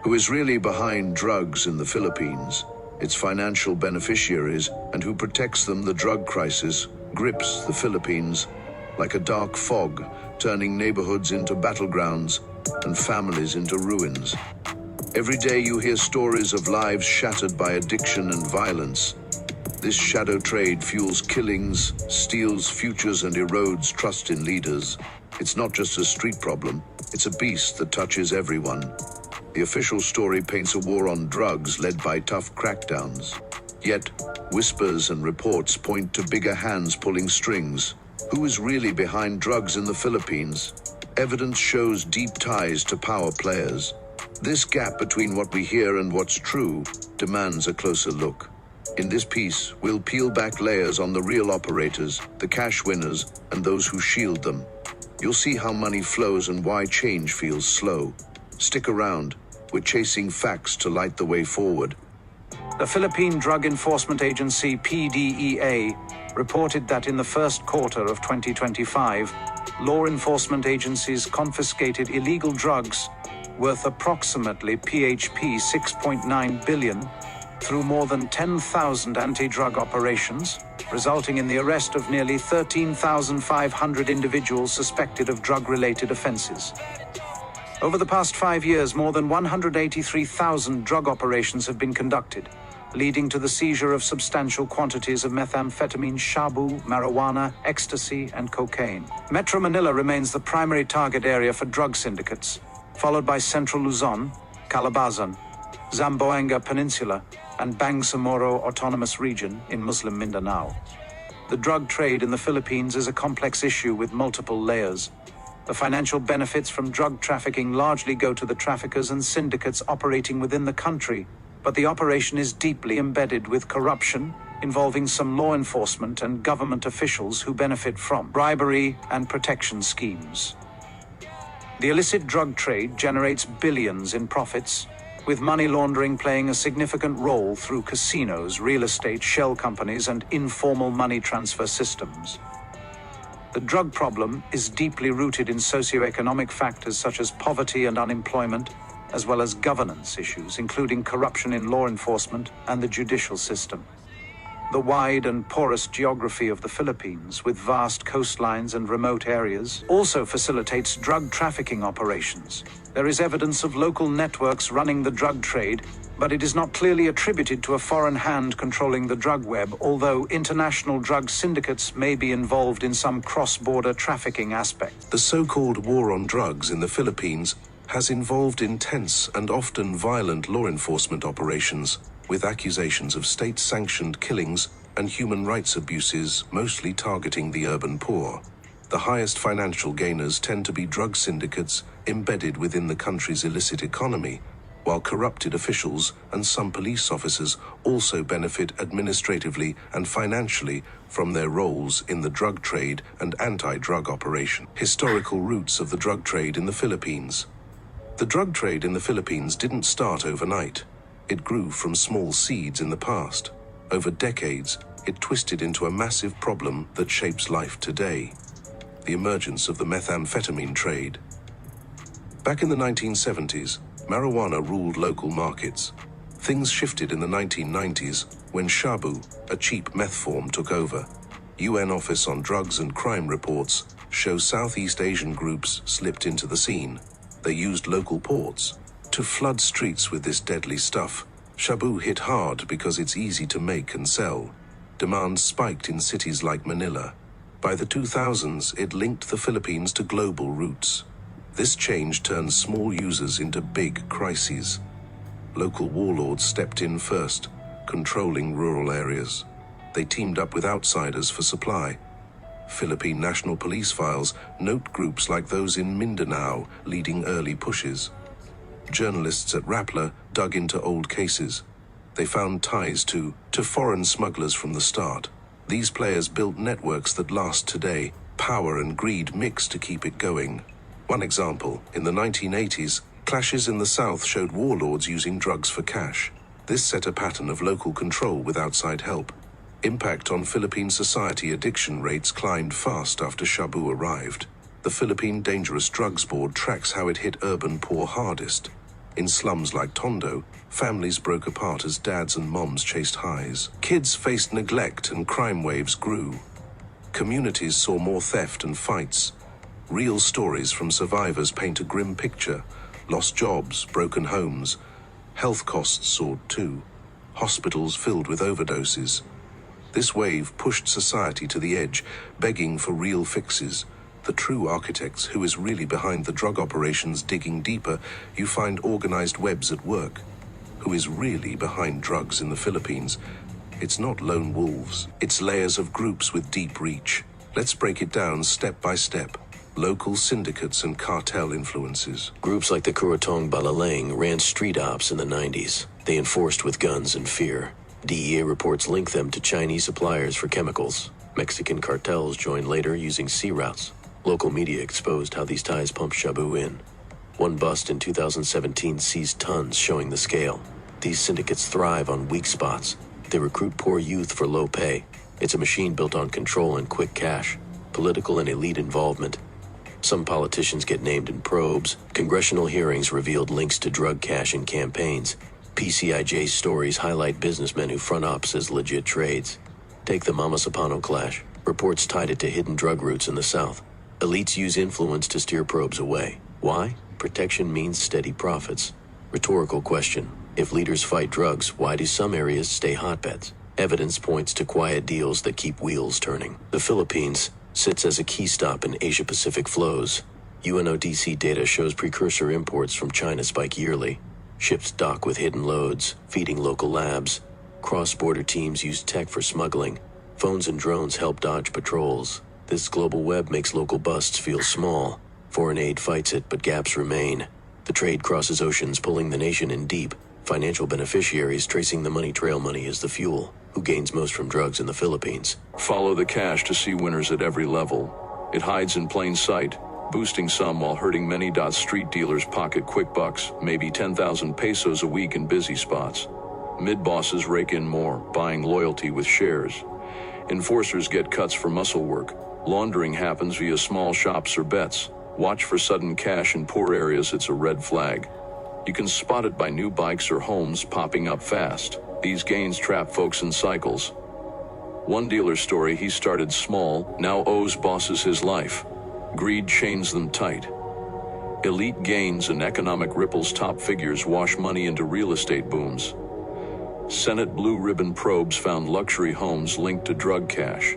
Who is really behind drugs in the Philippines, its financial beneficiaries, and who protects them? The drug crisis grips the Philippines like a dark fog, turning neighborhoods into battlegrounds and families into ruins. Every day you hear stories of lives shattered by addiction and violence. This shadow trade fuels killings, steals futures, and erodes trust in leaders. It's not just a street problem, it's a beast that touches everyone. The official story paints a war on drugs led by tough crackdowns. Yet, whispers and reports point to bigger hands pulling strings. Who is really behind drugs in the Philippines? Evidence shows deep ties to power players. This gap between what we hear and what's true demands a closer look. In this piece, we'll peel back layers on the real operators, the cash winners, and those who shield them. You'll see how money flows and why change feels slow. Stick around. We're chasing facts to light the way forward. The Philippine Drug Enforcement Agency, PDEA, reported that in the first quarter of 2025, law enforcement agencies confiscated illegal drugs worth approximately PHP 6.9 billion through more than 10,000 anti-drug operations, resulting in the arrest of nearly 13,500 individuals suspected of drug-related offenses. Over the past 5 years, more than 183,000 drug operations have been conducted, leading to the seizure of substantial quantities of methamphetamine, shabu, marijuana, ecstasy, and cocaine. Metro Manila remains the primary target area for drug syndicates, followed by Central Luzon, Calabarzon, Zamboanga Peninsula, and Bangsamoro Autonomous Region in Muslim Mindanao. The drug trade in the Philippines is a complex issue with multiple layers. The financial benefits from drug trafficking largely go to the traffickers and syndicates operating within the country, but the operation is deeply embedded with corruption, involving some law enforcement and government officials who benefit from bribery and protection schemes. The illicit drug trade generates billions in profits, with money laundering playing a significant role through casinos, real estate, shell companies, and informal money transfer systems. The drug problem is deeply rooted in socioeconomic factors such as poverty and unemployment, as well as governance issues, including corruption in law enforcement and the judicial system. The wide and porous geography of the Philippines, with vast coastlines and remote areas, also facilitates drug trafficking operations. There is evidence of local networks running the drug trade, but it is not clearly attributed to a foreign hand controlling the drug web, although international drug syndicates may be involved in some cross-border trafficking aspect. The so-called war on drugs in the Philippines has involved intense and often violent law enforcement operations, with accusations of state-sanctioned killings and human rights abuses mostly targeting the urban poor. The highest financial gainers tend to be drug syndicates embedded within the country's illicit economy, while corrupted officials and some police officers also benefit administratively and financially from their roles in the drug trade and anti-drug operation. Historical roots of the drug trade in the Philippines. The drug trade in the Philippines didn't start overnight. It grew from small seeds in the past. Over decades, it twisted into a massive problem that shapes life today. The emergence of the methamphetamine trade. Back in the 1970s, marijuana ruled local markets. Things shifted in the 1990s when shabu, a cheap meth form, took over. UN Office on Drugs and Crime reports show Southeast Asian groups slipped into the scene. They used local ports to flood streets with this deadly stuff. Shabu hit hard because it's easy to make and sell. Demand spiked in cities like Manila. By the 2000s, it linked the Philippines to global routes. This change turned small users into big crises. Local warlords stepped in first, controlling rural areas. They teamed up with outsiders for supply. Philippine National Police files note groups like those in Mindanao leading early pushes. Journalists at Rappler dug into old cases. They found ties to foreign smugglers from the start. These players built networks that last today. Power and greed mix to keep it going. One example, in the 1980s, clashes in the South showed warlords using drugs for cash. This set a pattern of local control with outside help. Impact on Philippine society: addiction rates climbed fast after shabu arrived. The Philippine Dangerous Drugs Board tracks how it hit urban poor hardest. In slums like Tondo, families broke apart as dads and moms chased highs. Kids faced neglect and crime waves grew. Communities saw more theft and fights. Real stories from survivors paint a grim picture. Lost jobs, broken homes. Health costs soared too. Hospitals filled with overdoses. This wave pushed society to the edge, begging for real fixes. The true architects, who is really behind the drug operations digging deeper, you find organized webs at work. Who is really behind drugs in the Philippines? It's not lone wolves. It's layers of groups with deep reach. Let's break it down step by step. Local syndicates and cartel influences. Groups like the Kurotong Balalang ran street ops in the 90s. They enforced with guns and fear. DEA reports link them to Chinese suppliers for chemicals. Mexican cartels joined later using sea routes. Local media exposed how these ties pump shabu in. One bust in 2017 seized tons, showing the scale. These syndicates thrive on weak spots. They recruit poor youth for low pay. It's a machine built on control and quick cash, political and elite involvement. Some politicians get named in probes. Congressional hearings revealed links to drug cash in campaigns. PCIJ stories highlight businessmen who front ops as legit trades. Take the Mama Sapano clash. Reports tied it to hidden drug routes in the South. Elites use influence to steer probes away. Why? Protection means steady profits. Rhetorical question. If leaders fight drugs, why do some areas stay hotbeds? Evidence points to quiet deals that keep wheels turning. The Philippines sits as a key stop in Asia-Pacific flows. UNODC data shows precursor imports from China spike yearly. Ships dock with hidden loads, feeding local labs. Cross-border teams use tech for smuggling. Phones and drones help dodge patrols. This global web makes local busts feel small. Foreign aid fights it, but gaps remain. The trade crosses oceans, pulling the nation in deep. Financial beneficiaries tracing the money trail money as the fuel. Who gains most from drugs in the Philippines? Follow the cash to see winners at every level. It hides in plain sight, boosting some while hurting many. Street dealers pocket quick bucks, maybe 10,000 pesos a week in busy spots. Mid-bosses rake in more, buying loyalty with shares. Enforcers get cuts for muscle work. Laundering happens via small shops or bets. Watch for sudden cash in poor areas, it's a red flag. You can spot it by new bikes or homes popping up fast. These gains trap folks in cycles. One dealer's story, he started small, now owes bosses his life. Greed chains them tight. Elite gains and economic ripples, top figures wash money into real estate booms. Senate blue ribbon probes found luxury homes linked to drug cash.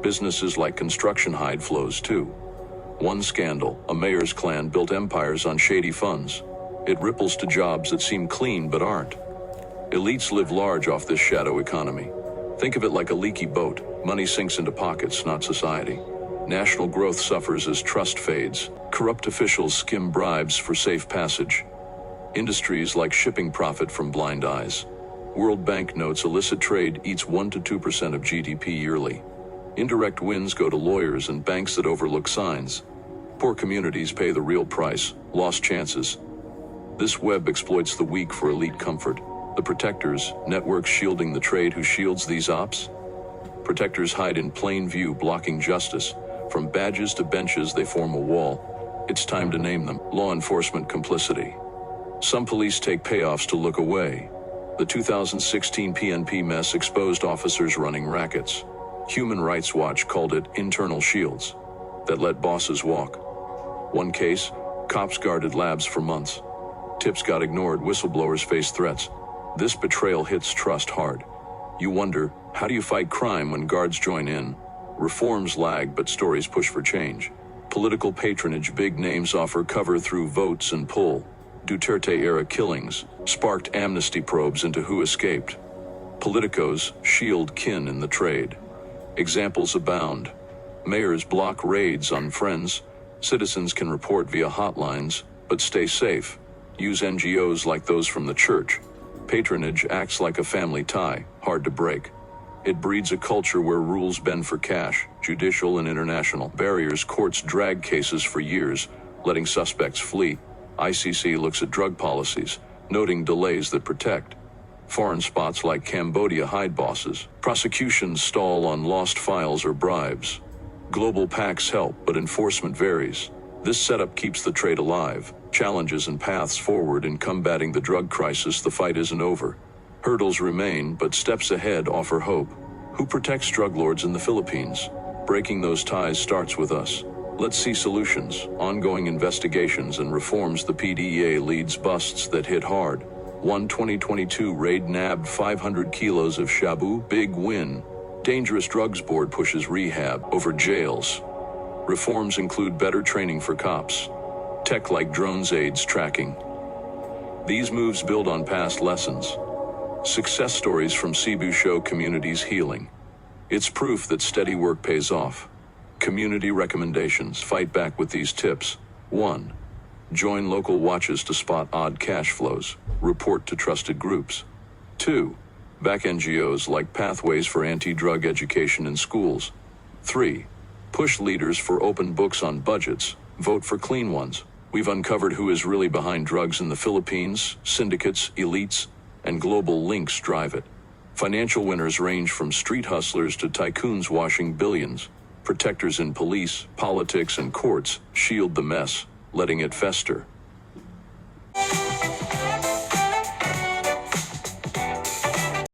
Businesses like construction hide flows too. One scandal, a mayor's clan built empires on shady funds. It ripples to jobs that seem clean but aren't. Elites live large off this shadow economy. Think of it like a leaky boat. Money sinks into pockets, not society. National growth suffers as trust fades. Corrupt officials skim bribes for safe passage. Industries like shipping profit from blind eyes. World Bank notes illicit trade eats 1 to 2% of GDP yearly. Indirect wins go to lawyers and banks that overlook signs. Poor communities pay the real price, lost chances. This web exploits the weak for elite comfort. The protectors, networks shielding the trade. Who shields these ops? Protectors hide in plain view, blocking justice. From badges to benches, they form a wall. It's time to name them. Law enforcement complicity. Some police take payoffs to look away. The 2016 PNP mess exposed officers running rackets. Human Rights Watch called it internal shields that let bosses walk. One case, cops guarded labs for months. Tips got ignored, whistleblowers faced threats. This betrayal hits trust hard. You wonder, how do you fight crime when guards join in? Reforms lag, but stories push for change. Political patronage, big names offer cover through votes and pull. Duterte-era killings sparked amnesty probes into who escaped. Politicos shield kin in the trade. Examples abound. Mayors block raids on friends. Citizens can report via hotlines, but stay safe. Use NGOs like those from the church. Patronage acts like a family tie, hard to break. It breeds a culture where rules bend for cash, judicial and international barriers. Courts drag cases for years, letting suspects flee. ICC looks at drug policies, noting delays that protect. Foreign spots like Cambodia hide bosses. Prosecutions stall on lost files or bribes. Global pacts help, but enforcement varies. This setup keeps the trade alive, challenges and paths forward in combating the drug crisis. The fight isn't over. Hurdles remain, but steps ahead offer hope. Who protects drug lords in the Philippines? Breaking those ties starts with us. Let's see solutions, ongoing investigations and reforms. The PDEA leads busts that hit hard. 2022 raid nabbed 500 kilos of shabu, big win. Dangerous Drugs Board pushes rehab over jails. Reforms include better training for cops. Tech like drones aids tracking. These moves build on past lessons. Success stories from Cebu show communities healing. It's proof that steady work pays off. Community recommendations. Fight back with these tips. 1. Join local watches to spot odd cash flows. Report to trusted groups. 2. Back NGOs like Pathways for Anti-Drug Education in schools. 3. Push leaders for open books on budgets. Vote for clean ones. We've uncovered who is really behind drugs in the Philippines. Syndicates, elites, and global links drive it. Financial winners range from street hustlers to tycoons washing billions. Protectors in police, politics, and courts shield the mess, letting it fester.